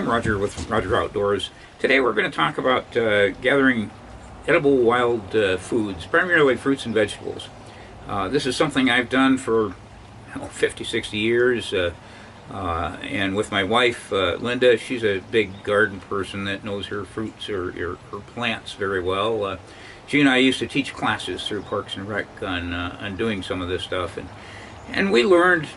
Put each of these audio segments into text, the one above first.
I'm Roger with Roger Outdoors. Today we're going to talk about gathering edible wild foods, primarily fruits and vegetables. This is something I've done for 50, 60 years, and with my wife, Linda. She's a big garden person that knows her fruits or her plants very well. She and I used to teach classes through Parks and Rec on doing some of this stuff, and we learned,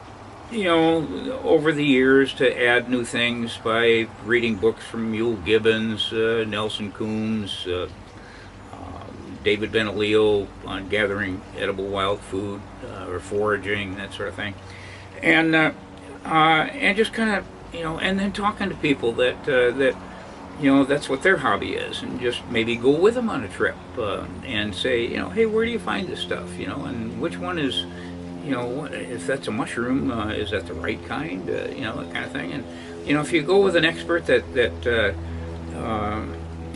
over the years to add new things by reading books from Mule Gibbons, Nelson Coombs, David Benaleo on gathering edible wild food or foraging, that sort of thing, and just kind of, and then talking to people that that's what their hobby is, and just maybe go with them on a trip and say, hey, where do you find this stuff, and which one is, if that's a mushroom, is that the right kind, that kind of thing. And if you go with an expert that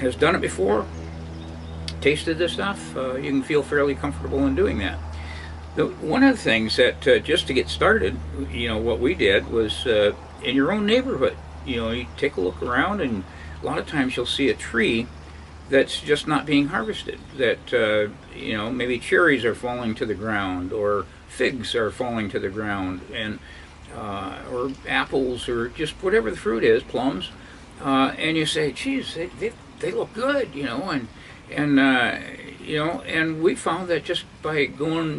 has done it before, tasted this stuff, you can feel fairly comfortable in doing that. One of the things that just to get started, what we did was in your own neighborhood, you take a look around, and a lot of times you'll see a tree that's just not being harvested, that maybe cherries are falling to the ground, or figs are falling to the ground, and or apples, or just whatever the fruit is, plums, and you say, geez, they look good, and we found that just by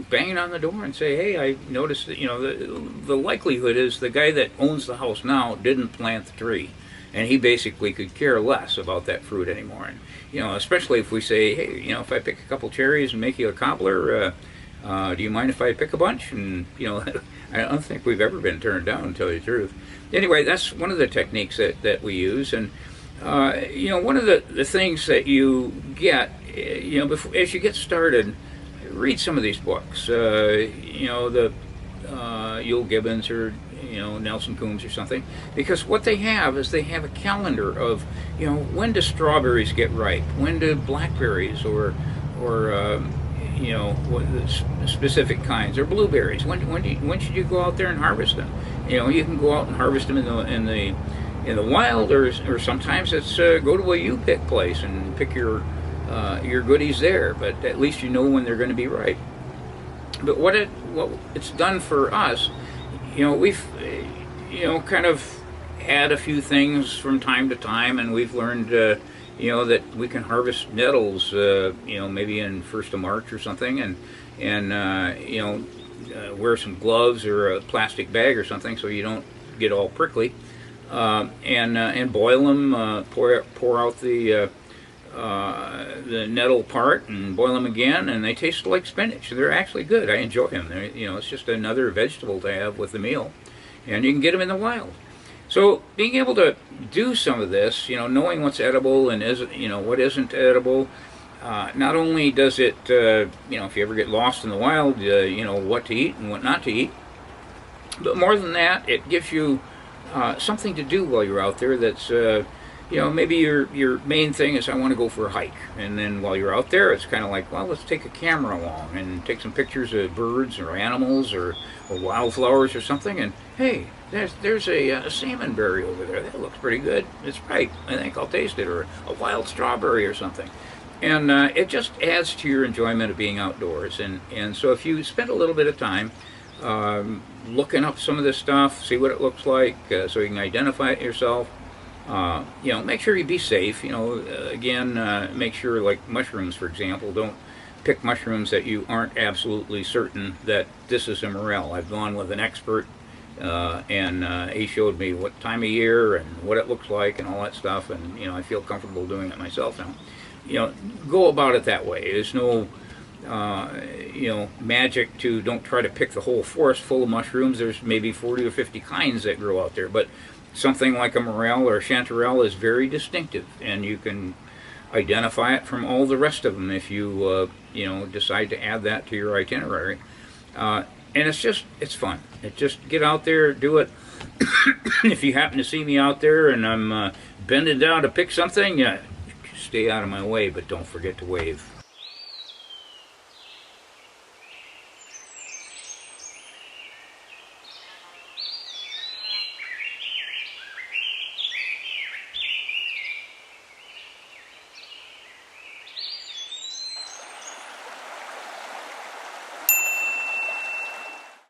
banging on the door and say, hey, I noticed that, the likelihood is the guy that owns the house now didn't plant the tree, and he basically could care less about that fruit anymore. And especially if we say, hey, if I pick a couple cherries and make you a cobbler, do you mind if I pick a bunch? And I don't think we've ever been turned down, to tell you the truth. Anyway, that's one of the techniques that we use. And one of the things that you get, before, as you get started, read some of these books. The Yule Gibbons, or Nelson Coombs or something, because what they have is they have a calendar of when do strawberries get ripe, when do blackberries or specific kinds, or blueberries, when should you go out there and harvest them. You can go out and harvest them in the wild, or sometimes it's go to a U-pick place and pick your goodies there, but at least you know when they're going to be ripe. But what it's done for us, we've kind of had a few things from time to time, and we've learned that we can harvest nettles maybe in 1st of March or something, and wear some gloves or a plastic bag or something so you don't get all prickly, and boil them, pour out the nettle part and boil them again, and they taste like spinach. They're actually good. I enjoy them. It's just another vegetable to have with the meal, and you can get them in the wild. So being able to do some of this, knowing what's edible and what isn't edible, not only does it, if you ever get lost in the wild, what to eat and what not to eat, but more than that, it gives you something to do while you're out there. That's maybe your main thing is, I want to go for a hike, and then while you're out there, it's kind of like, well, let's take a camera along and take some pictures of birds or animals or wildflowers or something, and hey, there's a salmon berry over there. That looks pretty good. It's ripe. I think I'll taste it. Or a wild strawberry or something. And it just adds to your enjoyment of being outdoors. And so if you spend a little bit of time looking up some of this stuff, see what it looks like, so you can identify it yourself. Make sure you be safe. Again, make sure, like mushrooms, for example, don't pick mushrooms that you aren't absolutely certain that this is a morel. I've gone with an expert, and he showed me what time of year and what it looks like and all that stuff, and I feel comfortable doing it myself now. Go about it that way. There's no magic to, don't try to pick the whole forest full of mushrooms. There's maybe 40 or 50 kinds that grow out there, but something like a morel or a chanterelle is very distinctive, and you can identify it from all the rest of them if you decide to add that to your itinerary. And it's fun. Just get out there, do it. If you happen to see me out there and I'm bending down to pick something, stay out of my way, but don't forget to wave.